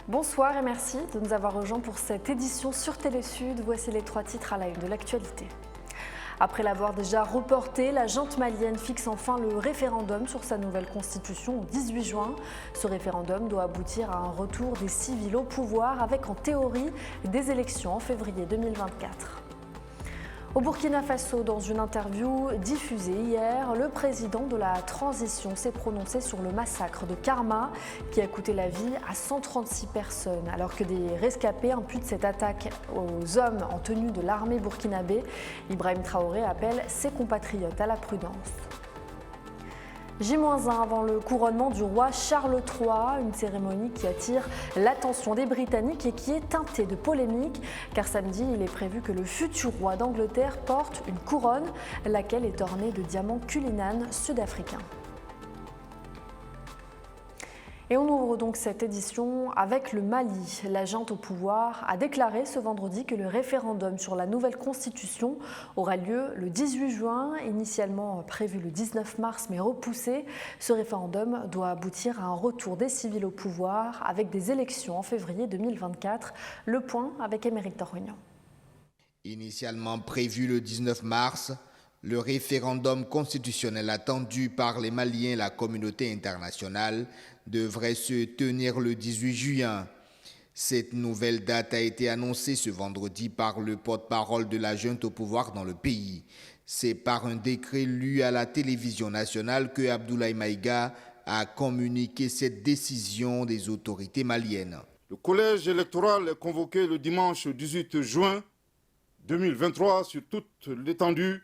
Bonsoir et merci de nous avoir rejoints pour cette édition sur Télésud. Voici les 3 titres à la une de l'actualité. Après l'avoir déjà reporté, la junte malienne fixe enfin le référendum sur sa nouvelle constitution au 18 juin. Ce référendum doit aboutir à un retour des civils au pouvoir avec en théorie des élections en février 2024. Au Burkina Faso, dans une interview diffusée hier, le président de la transition s'est prononcé sur le massacre de Karma qui a coûté la vie à 136 personnes. Alors que des rescapés imputent cette attaque aux hommes en tenue de l'armée burkinabé, Ibrahim Traoré appelle ses compatriotes à la prudence. J-1 avant le couronnement du roi Charles III, une cérémonie qui attire l'attention des Britanniques et qui est teintée de polémique, car samedi, il est prévu que le futur roi d'Angleterre porte une couronne, laquelle est ornée de diamants Cullinan sud-africains. Et on ouvre donc cette édition avec le Mali. La junte au pouvoir a déclaré ce vendredi que le référendum sur la nouvelle constitution aura lieu le 18 juin, initialement prévu le 19 mars mais repoussé. Ce référendum doit aboutir à un retour des civils au pouvoir avec des élections en février 2024. Le point avec Émeric Torognan. Initialement prévu le 19 mars, le référendum constitutionnel attendu par les Maliens et la communauté internationale devrait se tenir le 18 juin. Cette nouvelle date a été annoncée ce vendredi par le porte-parole de la junte au pouvoir dans le pays. C'est par un décret lu à la télévision nationale que Abdoulaye Maïga a communiqué cette décision des autorités maliennes. Le collège électoral est convoqué le dimanche 18 juin 2023 sur toute l'étendue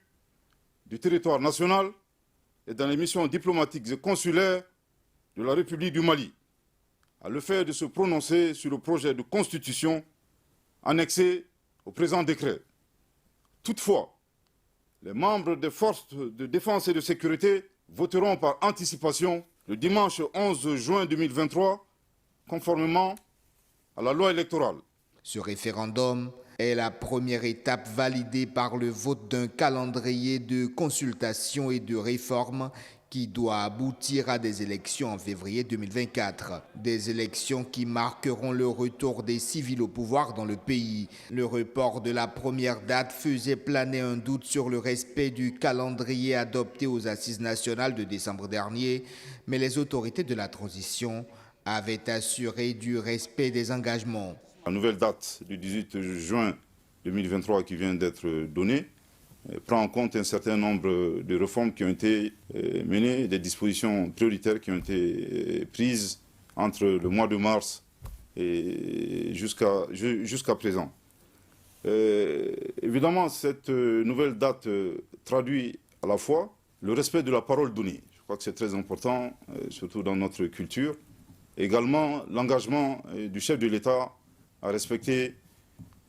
du territoire national et dans les missions diplomatiques et consulaires de la République du Mali, à le fait de se prononcer sur le projet de constitution annexé au présent décret. Toutefois, les membres des forces de défense et de sécurité voteront par anticipation le dimanche 11 juin 2023, conformément à la loi électorale. Ce référendum est la première étape validée par le vote d'un calendrier de consultation et de réforme qui doit aboutir à des élections en février 2024. Des élections qui marqueront le retour des civils au pouvoir dans le pays. Le report de la première date faisait planer un doute sur le respect du calendrier adopté aux Assises nationales de décembre dernier, mais les autorités de la transition avaient assuré du respect des engagements. La nouvelle date du 18 juin 2023 qui vient d'être donnée prend en compte un certain nombre de réformes qui ont été menées, des dispositions prioritaires qui ont été prises entre le mois de mars et jusqu'à présent. Évidemment, cette nouvelle date traduit à la fois le respect de la parole donnée. Je crois que c'est très important, surtout dans notre culture. Également, l'engagement du chef de l'État à respecter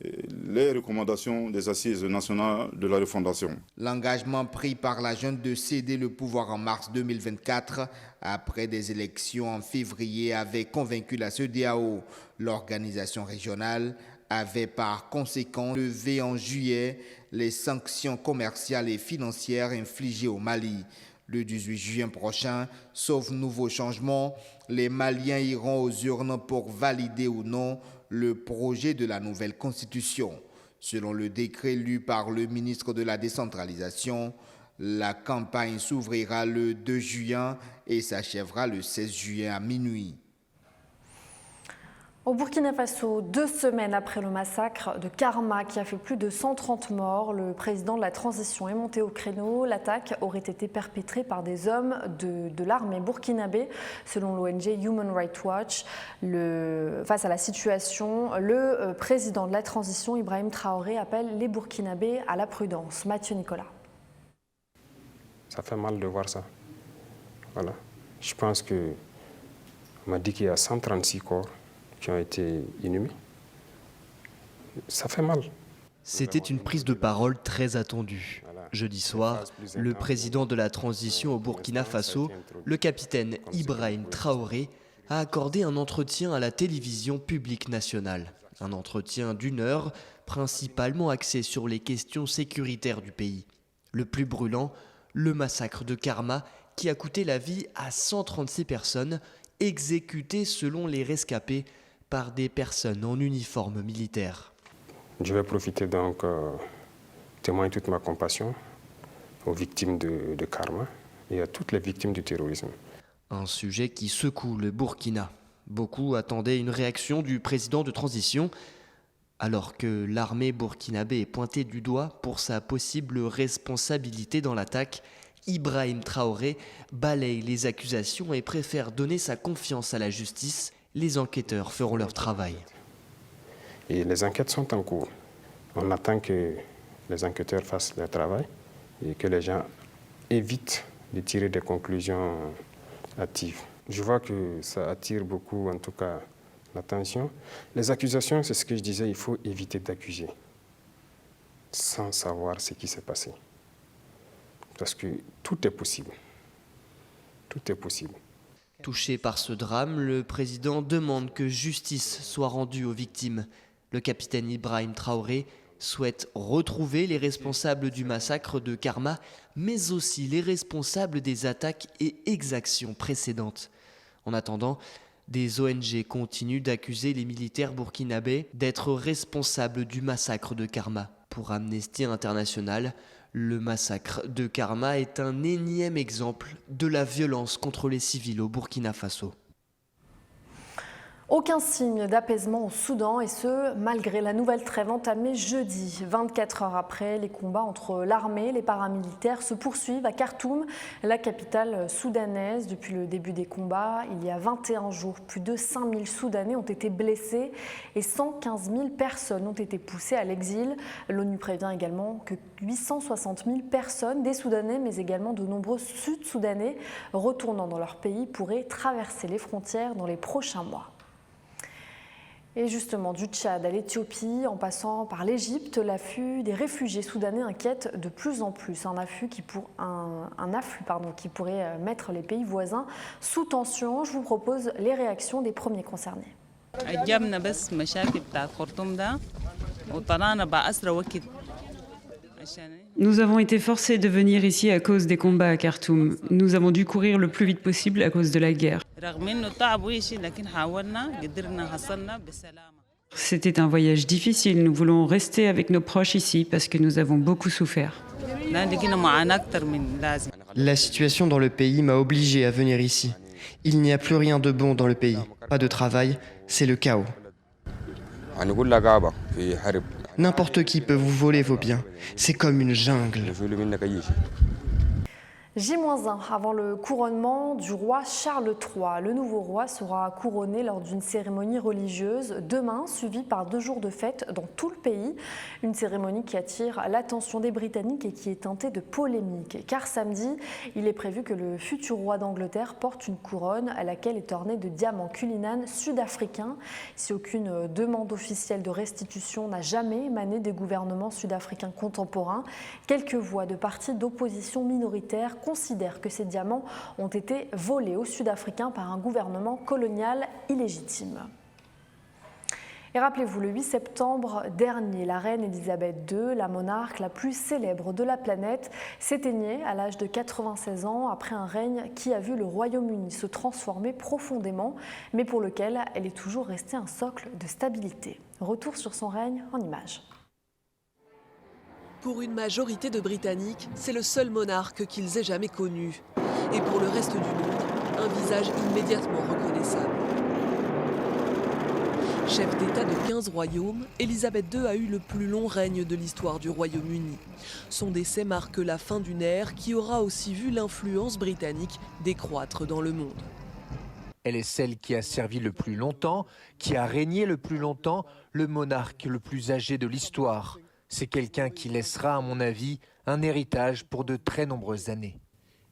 les recommandations des Assises nationales de la refondation. L'engagement pris par la junte de céder le pouvoir en mars 2024 après des élections en février avait convaincu la CEDEAO. L'organisation régionale avait par conséquent levé en juillet les sanctions commerciales et financières infligées au Mali. Le 18 juin prochain, sauf nouveau changement, les Maliens iront aux urnes pour valider ou non le projet de la nouvelle constitution. Selon le décret lu par le ministre de la décentralisation, la campagne s'ouvrira le 2 juin et s'achèvera le 16 juin à minuit. Au Burkina Faso, 2 semaines après le massacre de Karma qui a fait plus de 130 morts, le président de la transition est monté au créneau. L'attaque aurait été perpétrée par des hommes de l'armée burkinabé. Selon l'ONG Human Rights Watch, face à la situation, le président de la transition, Ibrahim Traoré, appelle les Burkinabés à la prudence. Mathieu Nicolas. Ça fait mal de voir ça. Voilà. Je pense qu'on m'a dit qu'il y a 136 corps qui ont été inhumés. Ça fait mal. C'était une prise de parole très attendue. Jeudi soir, le président de la transition au Burkina Faso, le capitaine Ibrahim Traoré, a accordé un entretien à la télévision publique nationale. Un entretien d'1 heure, principalement axé sur les questions sécuritaires du pays. Le plus brûlant, le massacre de Karma, qui a coûté la vie à 136 personnes, exécutées selon les rescapés par des personnes en uniforme militaire. Je vais profiter donc témoigner toute ma compassion aux victimes de Karma et à toutes les victimes du terrorisme. Un sujet qui secoue le Burkina. Beaucoup attendaient une réaction du président de transition, alors que l'armée burkinabé est pointée du doigt pour sa possible responsabilité dans l'attaque. Ibrahim Traoré balaye les accusations et préfère donner sa confiance à la justice. Les enquêteurs feront leur travail. Et les enquêtes sont en cours. On attend que les enquêteurs fassent leur travail et que les gens évitent de tirer des conclusions hâtives. Je vois que ça attire beaucoup, en tout cas, l'attention. Les accusations, c'est ce que je disais, il faut éviter d'accuser sans savoir ce qui s'est passé. Parce que tout est possible. Tout est possible. Touché par ce drame, le président demande que justice soit rendue aux victimes. Le capitaine Ibrahim Traoré souhaite retrouver les responsables du massacre de Karma, mais aussi les responsables des attaques et exactions précédentes. En attendant, des ONG continuent d'accuser les militaires burkinabés d'être responsables du massacre de Karma. Pour Amnesty International, le massacre de Karma est un énième exemple de la violence contre les civils au Burkina Faso. Aucun signe d'apaisement au Soudan, et ce, malgré la nouvelle trêve entamée jeudi. 24 heures après, les combats entre l'armée et les paramilitaires se poursuivent à Khartoum, la capitale soudanaise. Depuis le début des combats, il y a 21 jours, plus de 5000 Soudanais ont été blessés et 115 000 personnes ont été poussées à l'exil. L'ONU prévient également que 860 000 personnes, des Soudanais, mais également de nombreux Sud-Soudanais, retournant dans leur pays, pourraient traverser les frontières dans les prochains mois. Et justement, du Tchad à l'Éthiopie, en passant par l'Égypte, l'afflux des réfugiés soudanais inquiète de plus en plus. Un afflux qui pourrait mettre les pays voisins sous tension. Je vous propose les réactions des premiers concernés. Nous avons été forcés de venir ici à cause des combats à Khartoum. Nous avons dû courir le plus vite possible à cause de la guerre. C'était un voyage difficile. Nous voulons rester avec nos proches ici parce que nous avons beaucoup souffert. La situation dans le pays m'a obligé à venir ici. Il n'y a plus rien de bon dans le pays. Pas de travail, c'est le chaos. N'importe qui peut vous voler vos biens. C'est comme une jungle. J-1 avant le couronnement du roi Charles III. Le nouveau roi sera couronné lors d'une cérémonie religieuse demain, suivie par 2 jours de fête dans tout le pays. Une cérémonie qui attire l'attention des Britanniques et qui est teintée de polémique. Car samedi, il est prévu que le futur roi d'Angleterre porte une couronne à laquelle est ornée de diamants Cullinan sud-africains. Si aucune demande officielle de restitution n'a jamais émané des gouvernements sud-africains contemporains, quelques voix de partis d'opposition minoritaires considèrent que ces diamants ont été volés aux Sud-Africains par un gouvernement colonial illégitime. Et rappelez-vous, le 8 septembre dernier, la reine Elisabeth II, la monarque la plus célèbre de la planète, s'éteignait à l'âge de 96 ans après un règne qui a vu le Royaume-Uni se transformer profondément, mais pour lequel elle est toujours restée un socle de stabilité. Retour sur son règne en images. Pour une majorité de Britanniques, c'est le seul monarque qu'ils aient jamais connu. Et pour le reste du monde, un visage immédiatement reconnaissable. Chef d'État de 15 royaumes, Elisabeth II a eu le plus long règne de l'histoire du Royaume-Uni. Son décès marque la fin d'une ère qui aura aussi vu l'influence britannique décroître dans le monde. Elle est celle qui a servi le plus longtemps, qui a régné le plus longtemps, le monarque le plus âgé de l'histoire. C'est quelqu'un qui laissera, à mon avis, un héritage pour de très nombreuses années.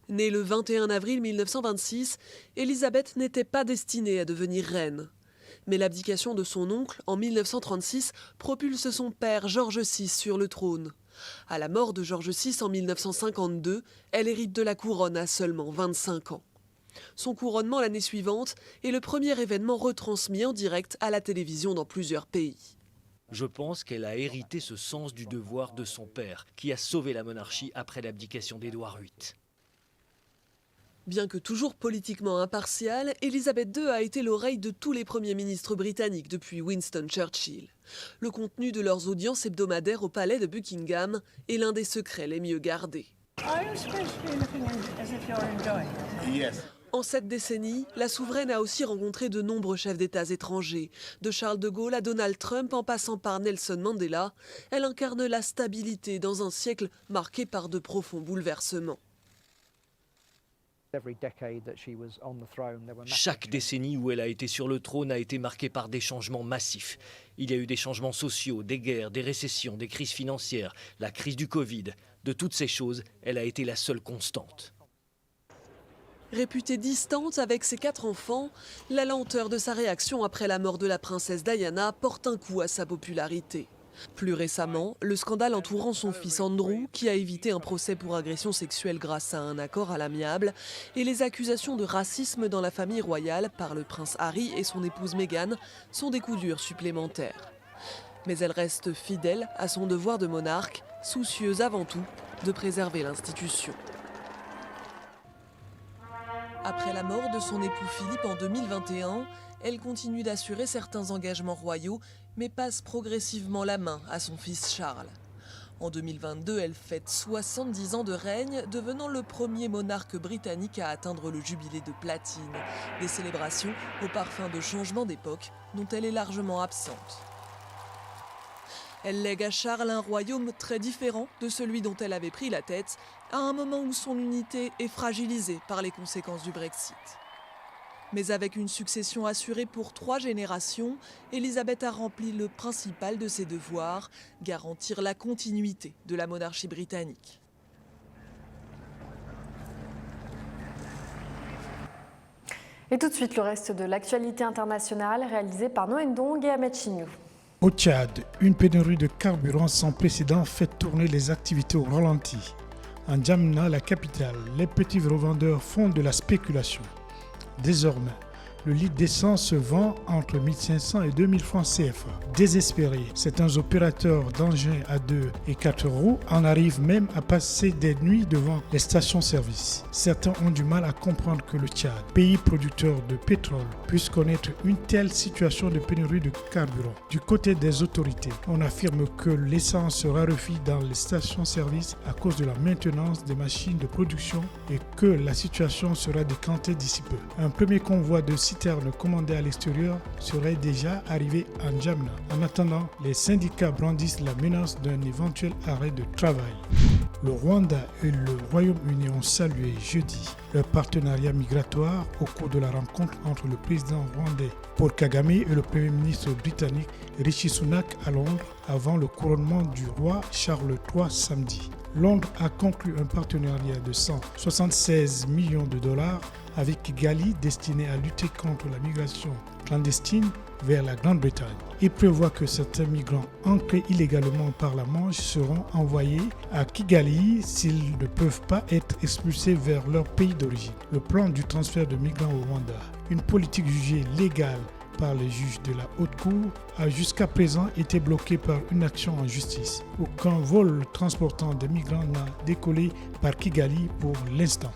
Née le 21 avril 1926, Elisabeth n'était pas destinée à devenir reine. Mais l'abdication de son oncle, en 1936, propulse son père George VI sur le trône. À la mort de George VI en 1952, elle hérite de la couronne à seulement 25 ans. Son couronnement l'année suivante est le premier événement retransmis en direct à la télévision dans plusieurs pays. Je pense qu'elle a hérité ce sens du devoir de son père, qui a sauvé la monarchie après l'abdication d'Édouard VIII. Bien que toujours politiquement impartiale, Elisabeth II a été l'oreille de tous les premiers ministres britanniques depuis Winston Churchill. Le contenu de leurs audiences hebdomadaires au palais de Buckingham est l'un des secrets les mieux gardés. En cette décennie, la souveraine a aussi rencontré de nombreux chefs d'État étrangers. De Charles de Gaulle à Donald Trump en passant par Nelson Mandela, elle incarne la stabilité dans un siècle marqué par de profonds bouleversements. Chaque décennie où elle a été sur le trône a été marquée par des changements massifs. Il y a eu des changements sociaux, des guerres, des récessions, des crises financières, la crise du Covid. De toutes ces choses, elle a été la seule constante. Réputée distante avec ses 4 enfants, la lenteur de sa réaction après la mort de la princesse Diana porte un coup à sa popularité. Plus récemment, le scandale entourant son fils Andrew, qui a évité un procès pour agression sexuelle grâce à un accord à l'amiable, et les accusations de racisme dans la famille royale par le prince Harry et son épouse Meghan sont des coups durs supplémentaires. Mais elle reste fidèle à son devoir de monarque, soucieuse avant tout de préserver l'institution. Après la mort de son époux Philippe en 2021, elle continue d'assurer certains engagements royaux, mais passe progressivement la main à son fils Charles. En 2022, elle fête 70 ans de règne, devenant le premier monarque britannique à atteindre le jubilé de platine. Des célébrations au parfum de changement d'époque dont elle est largement absente. Elle lègue à Charles un royaume très différent de celui dont elle avait pris la tête, à un moment où son unité est fragilisée par les conséquences du Brexit. Mais avec une succession assurée pour 3 générations, Elisabeth a rempli le principal de ses devoirs, garantir la continuité de la monarchie britannique. Et tout de suite, le reste de l'actualité internationale réalisée par Noël Ndong et Ahmed Chignou. Au Tchad, une pénurie de carburant sans précédent fait tourner les activités au ralenti. En N'Djamena, la capitale, les petits revendeurs font de la spéculation. Désormais, le litre d'essence se vend entre 1500 et 2000 francs CFA. Désespérés, certains opérateurs d'engins à 2 et 4 roues en arrivent même à passer des nuits devant les stations-service. Certains ont du mal à comprendre que le Tchad, pays producteur de pétrole, puisse connaître une telle situation de pénurie de carburant. Du côté des autorités, on affirme que l'essence se raréfie dans les stations-service à cause de la maintenance des machines de production et que la situation sera décantée d'ici peu. Un premier convoi de citernes commandées à l'extérieur serait déjà arrivé à N'Djamena. En attendant, les syndicats brandissent la menace d'un éventuel arrêt de travail. Le Rwanda et le Royaume-Uni ont salué jeudi leur partenariat migratoire au cours de la rencontre entre le président rwandais Paul Kagame et le premier ministre britannique Rishi Sunak à Londres avant le couronnement du roi Charles III samedi. Londres a conclu un partenariat de 176 millions de dollars avec Kigali destiné à lutter contre la migration clandestine vers la Grande-Bretagne. Il prévoit que certains migrants ancrés illégalement par la Manche seront envoyés à Kigali s'ils ne peuvent pas être expulsés vers leur pays d'origine. Le plan du transfert de migrants au Rwanda, une politique jugée légale par les juges de la Haute Cour, a jusqu'à présent été bloqué par une action en justice. Aucun vol transportant des migrants n'a décollé par Kigali pour l'instant.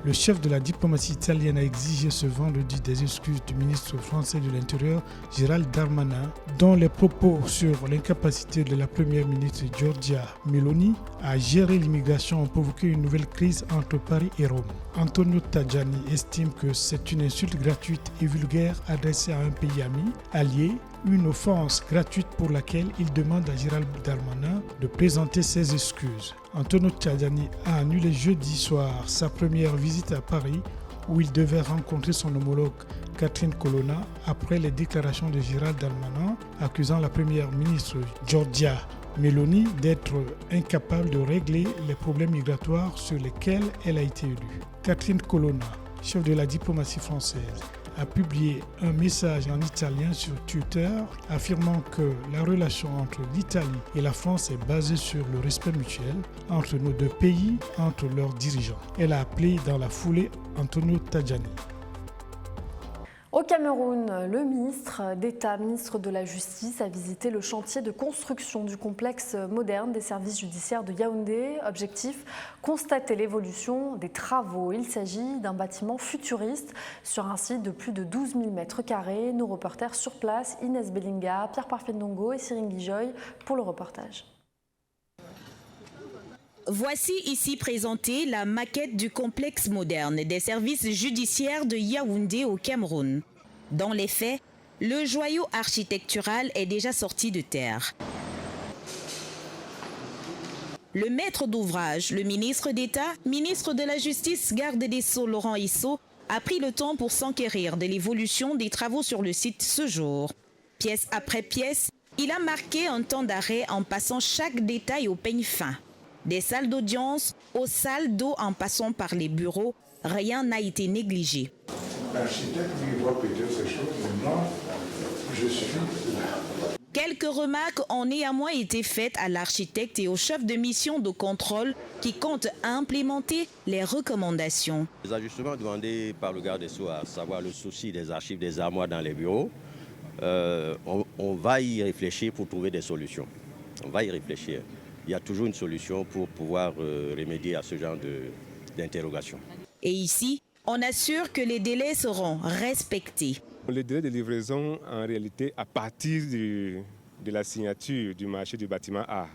Le chef de la diplomatie italienne a exigé ce vendredi des excuses du ministre français de l'Intérieur, Gérald Darmanin, dont les propos sur l'incapacité de la première ministre Giorgia Meloni à gérer l'immigration ont provoqué une nouvelle crise entre Paris et Rome. Antonio Tajani estime que c'est une insulte gratuite et vulgaire adressée à un pays ami, allié, une offense gratuite pour laquelle il demande à Gérald Darmanin de présenter ses excuses. Antonio Tajani a annulé jeudi soir sa première visite à Paris où il devait rencontrer son homologue Catherine Colonna après les déclarations de Gérald Darmanin accusant la première ministre Giorgia Meloni d'être incapable de régler les problèmes migratoires sur lesquels elle a été élue. Catherine Colonna, chef de la diplomatie française, a publié un message en italien sur Twitter affirmant que la relation entre l'Italie et la France est basée sur le respect mutuel entre nos deux pays, entre leurs dirigeants. Elle a appelé dans la foulée Antonio Tajani. Au Cameroun, le ministre d'État, ministre de la Justice, a visité le chantier de construction du complexe moderne des services judiciaires de Yaoundé. Objectif, constater l'évolution des travaux. Il s'agit d'un bâtiment futuriste sur un site de plus de 12 000 m². Nos reporters sur place, Inès Bellinga, Pierre Parfendongo et Cyril Guijoy pour le reportage. Voici ici présentée la maquette du complexe moderne des services judiciaires de Yaoundé au Cameroun. Dans les faits, le joyau architectural est déjà sorti de terre. Le maître d'ouvrage, le ministre d'État, ministre de la Justice, garde des Sceaux Laurent Isso, a pris le temps pour s'enquérir de l'évolution des travaux sur le site ce jour. Pièce après pièce, il a marqué un temps d'arrêt en passant chaque détail au peigne fin. Des salles d'audience aux salles d'eau en passant par les bureaux, rien n'a été négligé. L'architecte lui voit peut-être ces choses, mais moi, je suis là. Quelques remarques ont néanmoins été faites à l'architecte et au chef de mission de contrôle qui compte implémenter les recommandations. Les ajustements demandés par le garde des Sceaux, à savoir le souci des archives des armoires dans les bureaux, on va y réfléchir pour trouver des solutions. On va y réfléchir. Il y a toujours une solution pour pouvoir remédier à ce genre d'interrogation. Et ici, on assure que les délais seront respectés. Le délai de livraison, en réalité, à partir de la signature du marché du bâtiment A,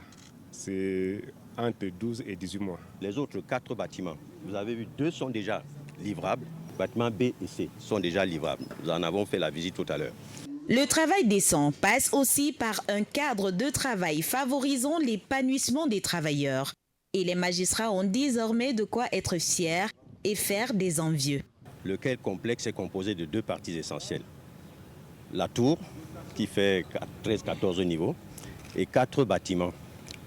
c'est entre 12 et 18 mois. Les autres 4 bâtiments, vous avez vu, 2 sont déjà livrables. Bâtiments B et C sont déjà livrables. Nous en avons fait la visite tout à l'heure. Le travail décent passe aussi par un cadre de travail favorisant l'épanouissement des travailleurs. Et les magistrats ont désormais de quoi être fiers et faire des envieux. Lequel complexe est composé de 2 parties essentielles. La tour, qui fait 13-14 niveaux, et 4 bâtiments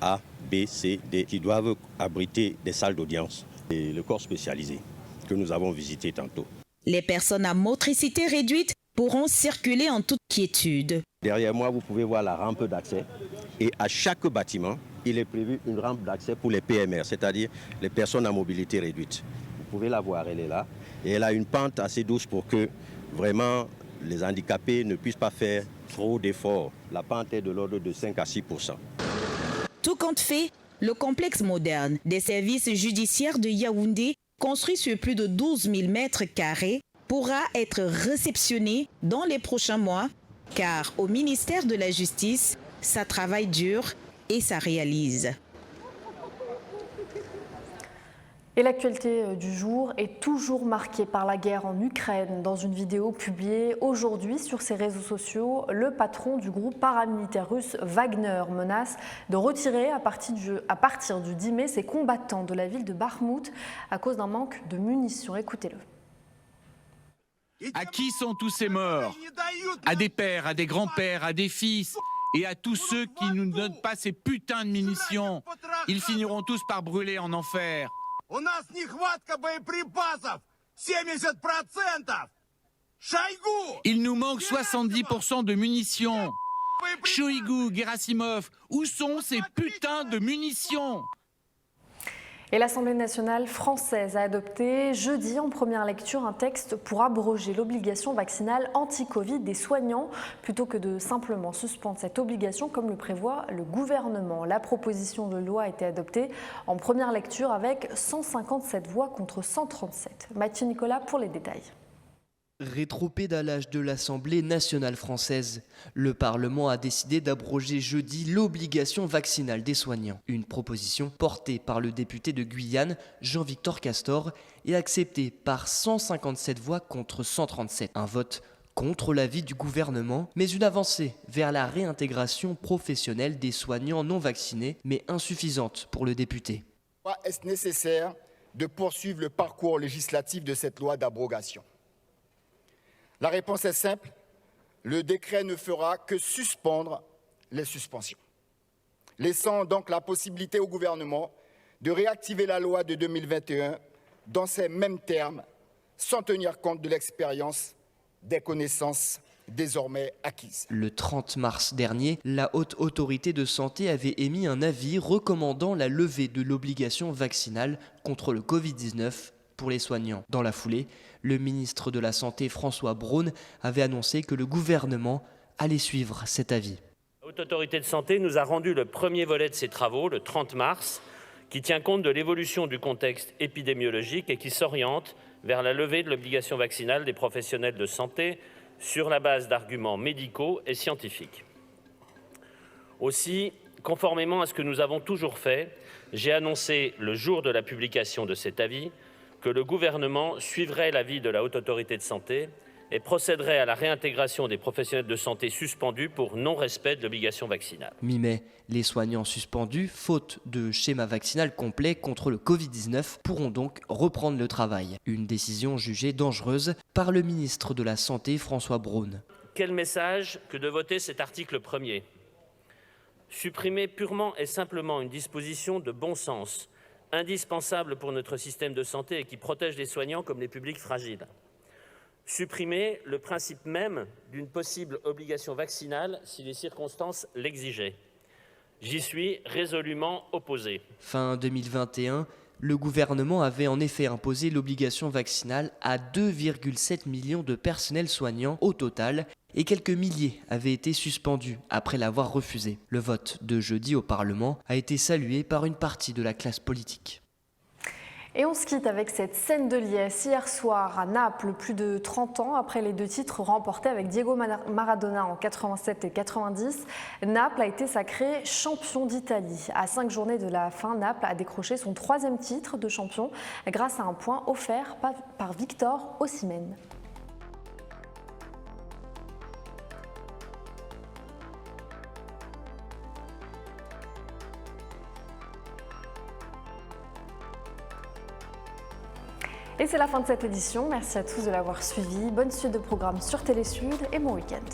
A, B, C, D, qui doivent abriter des salles d'audience. Et le corps spécialisé, que nous avons visité tantôt. Les personnes à motricité réduite pourront circuler en toute quiétude. Derrière moi, vous pouvez voir la rampe d'accès. Et à chaque bâtiment, il est prévu une rampe d'accès pour les PMR, c'est-à-dire les personnes à mobilité réduite. Vous pouvez la voir, elle est là. Et elle a une pente assez douce pour que vraiment les handicapés ne puissent pas faire trop d'efforts. La pente est de l'ordre de 5 à 6%. Tout compte fait, le complexe moderne des services judiciaires de Yaoundé, construit sur plus de 12 000 m², pourra être réceptionné dans les prochains mois, car au ministère de la Justice, ça travaille dur et ça réalise. Et l'actualité du jour est toujours marquée par la guerre en Ukraine. Dans une vidéo publiée aujourd'hui sur ses réseaux sociaux, le patron du groupe paramilitaire russe Wagner menace de retirer à partir du 10 mai ses combattants de la ville de Bakhmout à cause d'un manque de munitions. Écoutez-le. À qui sont tous ces morts? À des pères, à des grands-pères, à des fils et à tous ceux qui ne nous donnent pas ces putains de munitions. Ils finiront tous par brûler en enfer. Il nous manque 70% de munitions. Shoigu, Gerasimov, où sont ces putains de munitions? Et l'Assemblée nationale française a adopté jeudi en première lecture un texte pour abroger l'obligation vaccinale anti-Covid des soignants plutôt que de simplement suspendre cette obligation comme le prévoit le gouvernement. La proposition de loi a été adoptée en première lecture avec 157 voix contre 137. Mathieu Nicolas pour les détails. Rétropédalage de l'Assemblée nationale française. Le Parlement a décidé d'abroger jeudi l'obligation vaccinale des soignants. Une proposition portée par le député de Guyane, Jean-Victor Castor, et acceptée par 157 voix contre 137. Un vote contre l'avis du gouvernement, mais une avancée vers la réintégration professionnelle des soignants non vaccinés, mais insuffisante pour le député. Est-ce nécessaire de poursuivre le parcours législatif de cette loi d'abrogation ? La réponse est simple, le décret ne fera que suspendre les suspensions, laissant donc la possibilité au gouvernement de réactiver la loi de 2021 dans ces mêmes termes, sans tenir compte de l'expérience des connaissances désormais acquises. Le 30 mars dernier, la Haute Autorité de Santé avait émis un avis recommandant la levée de l'obligation vaccinale contre le Covid-19 pour les soignants. Dans la foulée, Le ministre de la Santé, François Braun, avait annoncé que le gouvernement allait suivre cet avis. La Haute Autorité de Santé nous a rendu le premier volet de ses travaux, le 30 mars, qui tient compte de l'évolution du contexte épidémiologique et qui s'oriente vers la levée de l'obligation vaccinale des professionnels de santé sur la base d'arguments médicaux et scientifiques. Aussi, conformément à ce que nous avons toujours fait, j'ai annoncé le jour de la publication de cet avis que le gouvernement suivrait l'avis de la Haute Autorité de Santé et procéderait à la réintégration des professionnels de santé suspendus pour non-respect de l'obligation vaccinale. Mi-mai, les soignants suspendus, faute de schéma vaccinal complet contre le Covid-19, pourront donc reprendre le travail. Une décision jugée dangereuse par le ministre de la Santé, François Braun. Quel message que de voter cet article 1er. Supprimer purement et simplement une disposition de bon sens, indispensable pour notre système de santé et qui protège les soignants comme les publics fragiles. Supprimer le principe même d'une possible obligation vaccinale si les circonstances l'exigeaient. J'y suis résolument opposé. Fin 2021, le gouvernement avait en effet imposé l'obligation vaccinale à 2,7 millions de personnels soignants au total et quelques milliers avaient été suspendus après l'avoir refusé. Le vote de jeudi au Parlement a été salué par une partie de la classe politique. Et on se quitte avec cette scène de liesse. Hier soir à Naples, plus de 30 ans après les 2 titres remportés avec Diego Maradona en 87 et 90, Naples a été sacré champion d'Italie. À 5 journées de la fin, Naples a décroché son 3e titre de champion grâce à un point offert par Victor Osimhen. Et c'est la fin de cette édition. Merci à tous de l'avoir suivi. Bonne suite de programmes sur Télé Sud et bon week-end.